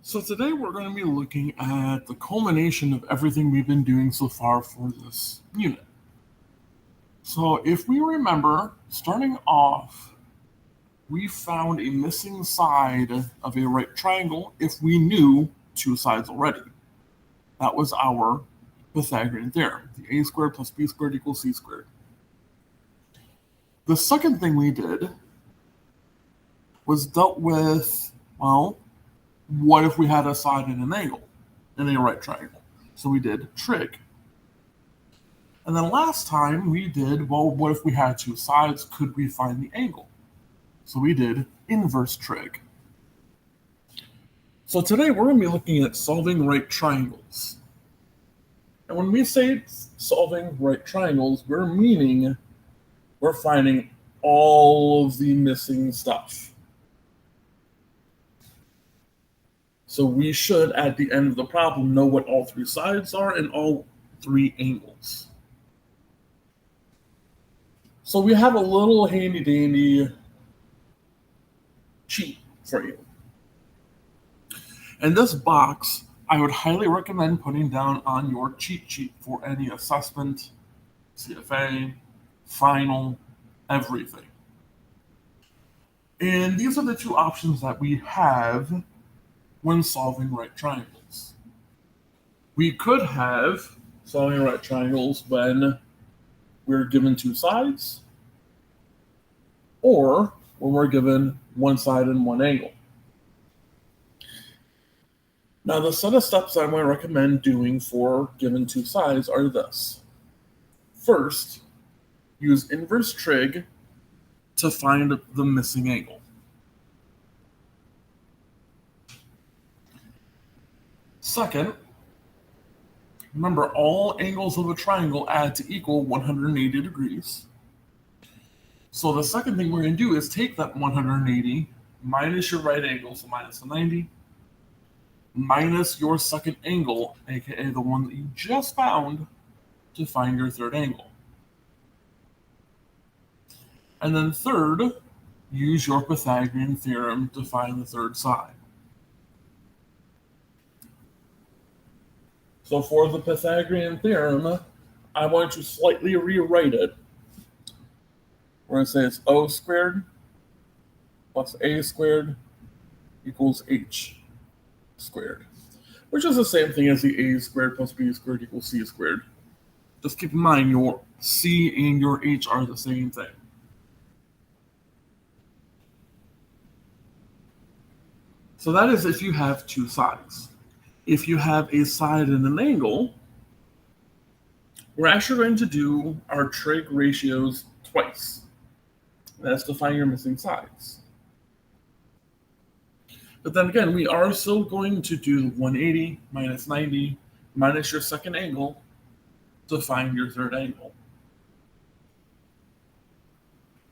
So today we're going to be looking at the culmination of everything we've been doing so far for this unit. So if we remember, starting off, we found a missing side of a right triangle if we knew two sides already. That was our Pythagorean theorem. The a squared plus b squared equals c squared. The second thing we did was dealt with, well, what if we had a side and an angle in a right triangle? So we did trig. And then last time we did, well, what if we had two sides? Could we find the angle? So we did inverse trig. So today we're going to be looking at solving right triangles. And when we say solving right triangles, we're finding all of the missing stuff. So we should, at the end of the problem, know what all three sides are and all three angles. So we have a little handy-dandy cheat for you. In this box, I would highly recommend putting down on your cheat sheet for any assessment, CFA, final, everything. And these are the two options that we have when solving right triangles. We could have solving right triangles when we're given two sides, or when we're given one side and one angle. Now, the set of steps I might recommend doing for given two sides are this. First, use inverse trig to find the missing angle. Second, remember all angles of a triangle add to equal 180 degrees. So the second thing we're going to do is take that 180 minus your right angle, so minus the 90, minus your second angle, aka the one that you just found, to find your third angle. And then third, use your Pythagorean theorem to find the third side. So for the Pythagorean theorem, I want to slightly rewrite it. We're going to say it's O squared plus A squared equals H squared, which is the same thing as the A squared plus B squared equals C squared. Just keep in mind your C and your H are the same thing. So that is if you have two sides. If you have a side and an angle, we're actually going to do our trig ratios twice. That's to find your missing sides. But then again, we are still going to do 180 minus 90 minus your second angle to find your third angle.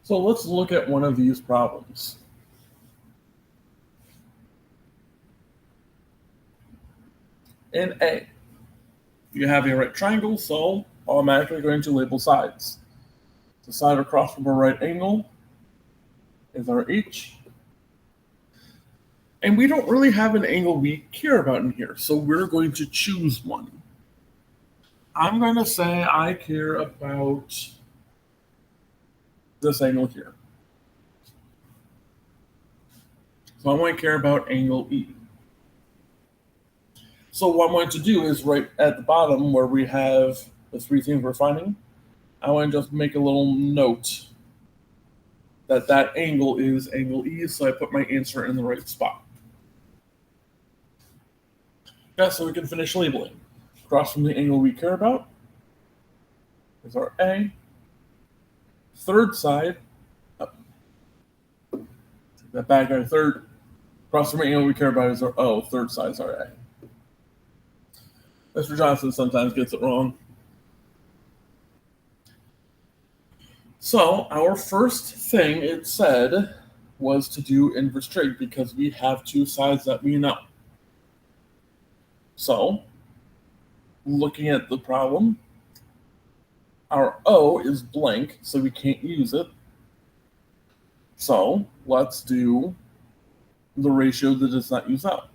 So let's look at one of these problems. In A, you have a right triangle, so automatically going to label sides. The side across from a right angle is our H. And we don't really have an angle we care about in here, so we're going to choose one. I'm going to say I care about this angle here. So I'm going to care about angle E. So what I'm going to do is right at the bottom where we have the three things we're finding, I want to just make a little note that that angle is angle E, so I put my answer in the right spot. Okay, so we can finish labeling. Across from the angle we care about is our A. Third side, take that back, our third. Across from the angle we care about is our O. Third side is our A. Mr. Johnson sometimes gets it wrong. So our first thing it said was to do inverse trig because we have two sides that we know. So looking at the problem, our O is blank, so we can't use it. So let's do the ratio that does not use out.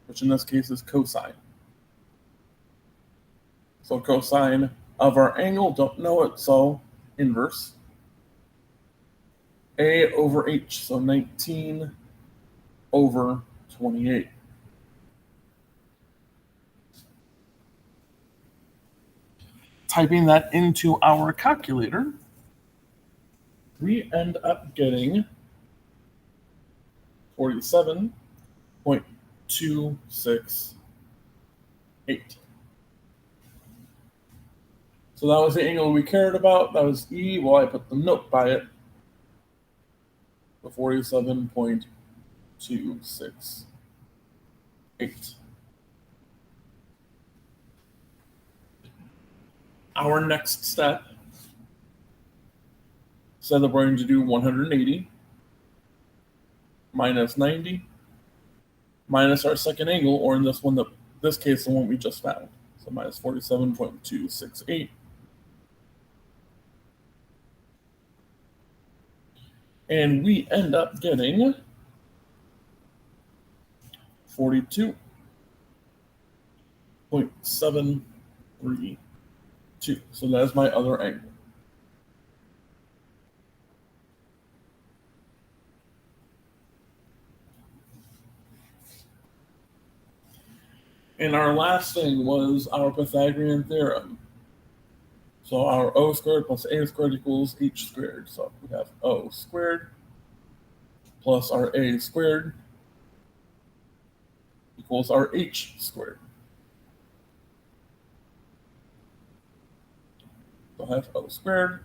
which in this case is cosine. So cosine of our angle, don't know it, so inverse. A over h, so 19 over 28. Typing that into our calculator, we end up getting 47.268. So that was the angle we cared about. That was E. Well, I put the note by it. The 47.268. Our next step said that we're going to do 180 minus 90 minus our second angle, or in this case, the one we just found. So minus 47.268. And we end up getting 42.732. So that's my other angle. And our last thing was our Pythagorean Theorem. So our O squared plus A squared equals H squared. So we have O squared plus our A squared equals our H squared. So I have O squared.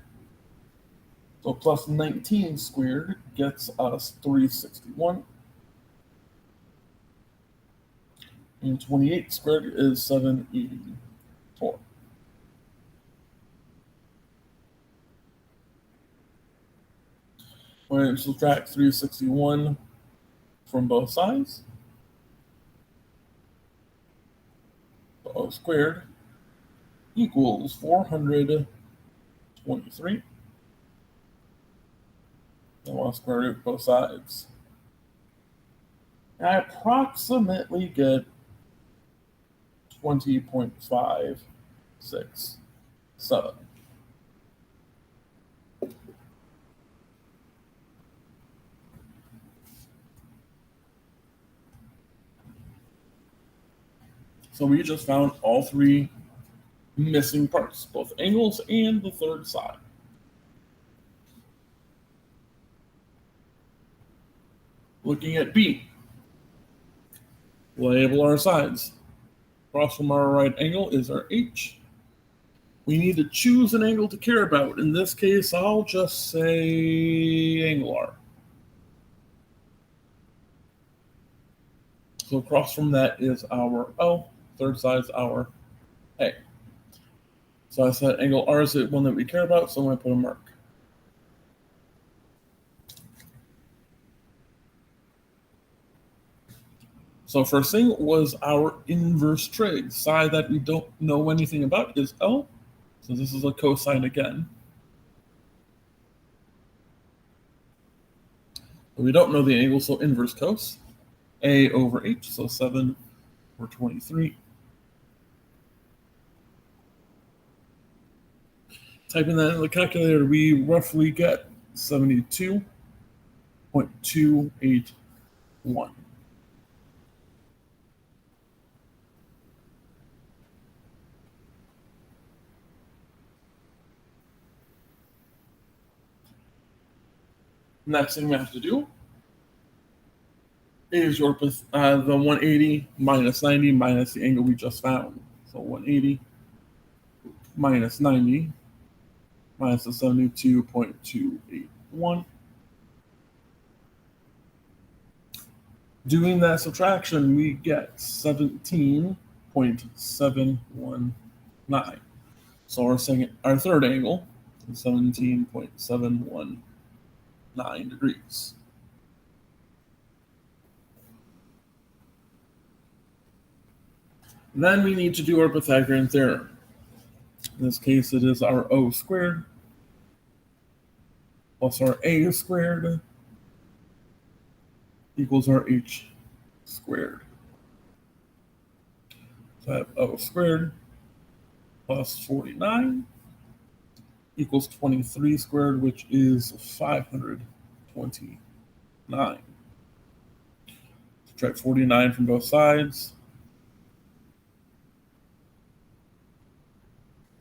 So plus 19 squared gets us 361. And 28 squared is 784. We're going to subtract 361 from both sides. So O squared equals 423. I want to square root both sides. And I approximately get 20.567. So we just found all three missing parts, both angles and the third side. Looking at B, label our sides. Across from our right angle is our H. We need to choose an angle to care about. In this case, I'll just say angle R. So across from that is our O. Third side is our A. So I said angle R is the one that we care about, so I'm going to put a mark. So first thing was our inverse trig. Side that we don't know anything about is L. So this is a cosine again. But we don't know the angle, so inverse cos. A over H, so 7 or 23. Typing that in the calculator, we roughly get 72.281. Next thing we have to do is the 180 minus 90 minus the angle we just found. So 180 minus 90 minus the 72.281. Doing that subtraction, we get 17.719. So our third angle is 17.719 degrees. Then we need to do our Pythagorean theorem. In this case, it is our O squared plus our A squared equals our H squared. So I have O squared plus 49 equals 23 squared, which is 529. Subtract 49 from both sides.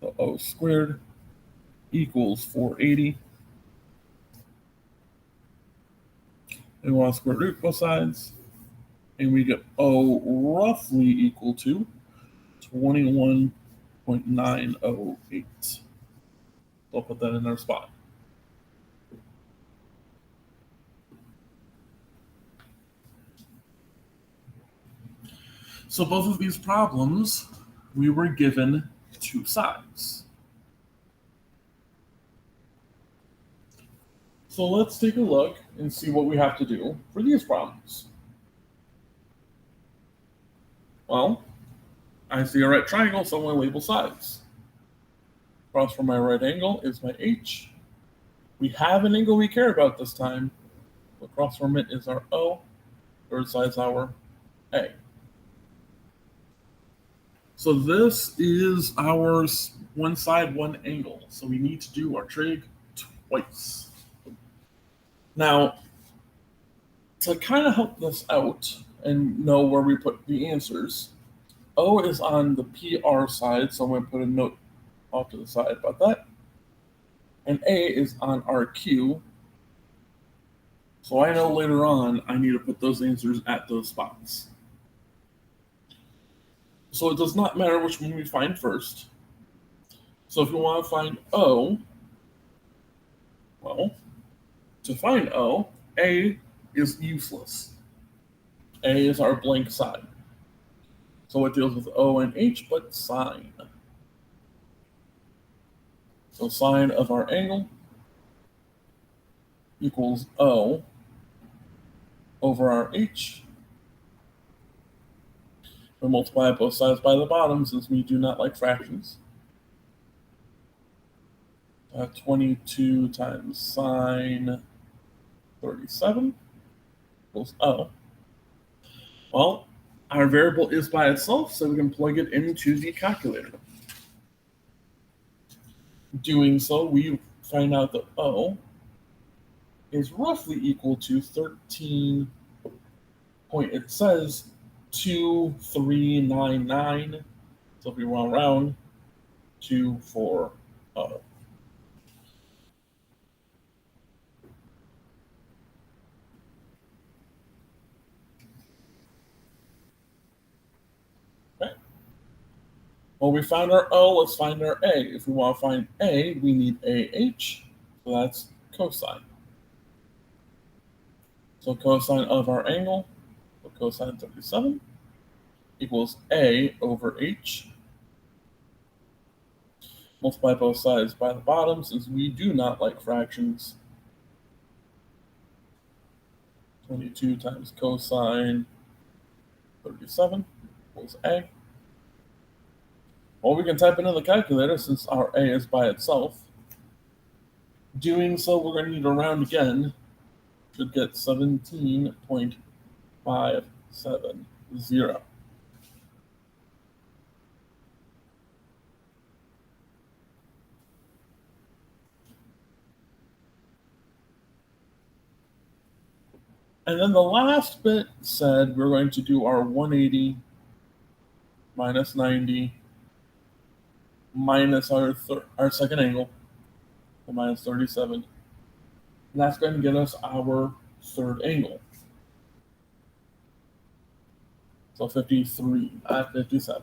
So O squared equals 480. And we want to square root both sides. And we get O roughly equal to 21.908. So I'll put that in our spot. So both of these problems, we were given two sides. So let's take a look and see what we have to do for these problems. Well, I see a right triangle, so I'm going to label sides. Across from my right angle is my H. We have an angle we care about this time. Across from it is our O. Third side is our A. So this is our one side, one angle. So we need to do our trig twice. Now, to kind of help this out and know where we put the answers, O is on the PR side, so I'm going to put a note off to the side about that. And A is on our Q. So I know later on I need to put those answers at those spots. So it does not matter which one we find first. So if you want to find O, well, to find O, A is useless. A is our blank side. So it deals with O and H, but sine. So sine of our angle equals O over our H. We multiply both sides by the bottom since we do not like fractions. 22 times sine 37 equals O. Well, our variable is by itself, so we can plug it into the calculator. Doing so, we find out that O is roughly equal to 13 point, it says 2399. So if we round around, 240. Okay. Well, we found our O, let's find our A. If we want to find A, we need AH, so that's cosine. So cosine of our angle, so cosine 37, equals A over H. Multiply both sides by the bottom since we do not like fractions. 22 times cosine 37 equals A. Well, we can type into the calculator since our A is by itself. Doing so, we're going to need to round again. Should get 17.570. And then the last bit said we're going to do our 180 minus 90 minus our second angle, so minus 37. And that's going to get us our third angle. So 53 at 57.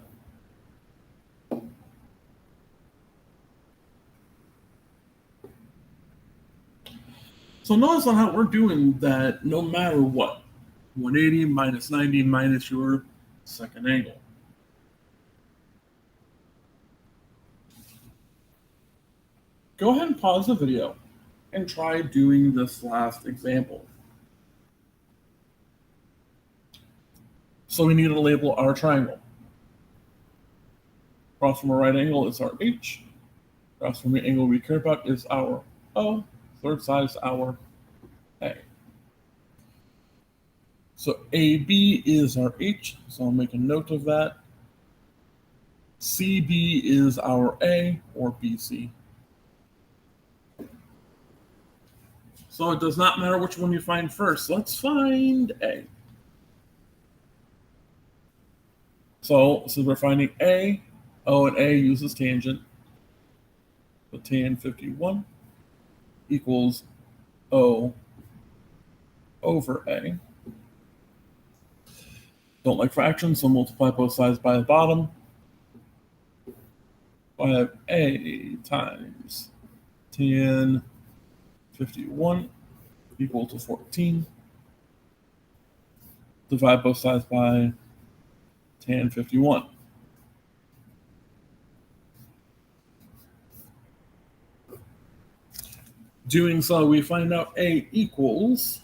So notice on how we're doing that no matter what. 180 minus 90 minus your second angle. Go ahead and pause the video and try doing this last example. So we need to label our triangle. Across from a right angle is our H. Across from the angle we care about is our O. Third side is our A. So AB is our H, so I'll make a note of that. CB is our A, or BC. So it does not matter which one you find first. Let's find A. So we're finding A. O and A uses tangent. So tan 51 equals O over A. Don't like fractions, so multiply both sides by the bottom. I have A times tan 51 equal to 14. Divide both sides by tan 51. Doing so, we find out A equals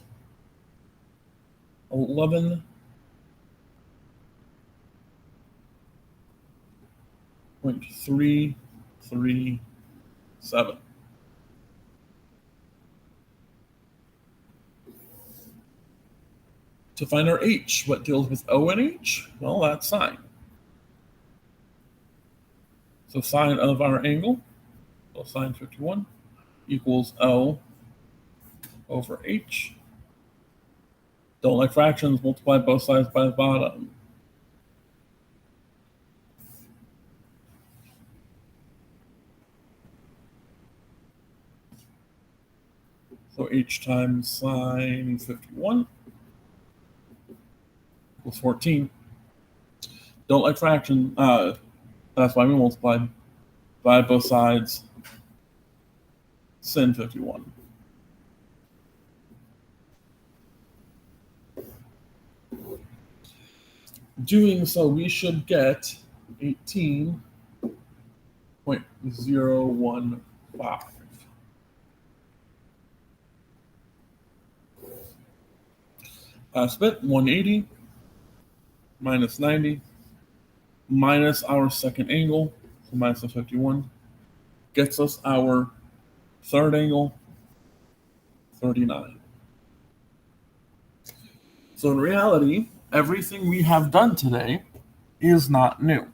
11.337. To find our H, what deals with O and H? Well, that's sine. So sine of our angle, so sine 51, equals O over H. Don't like fractions, multiply both sides by the bottom. So H times sine 51 equals 14. Don't like fraction, that's why we multiplied. Divide both sides, sin 51. Doing so, we should get 18.015. Last bit, 180 minus 90 minus our second angle, so minus the 51, gets us our third angle, 39. So in reality, everything we have done today is not new.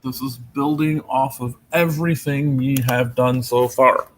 This is building off of everything we have done so far.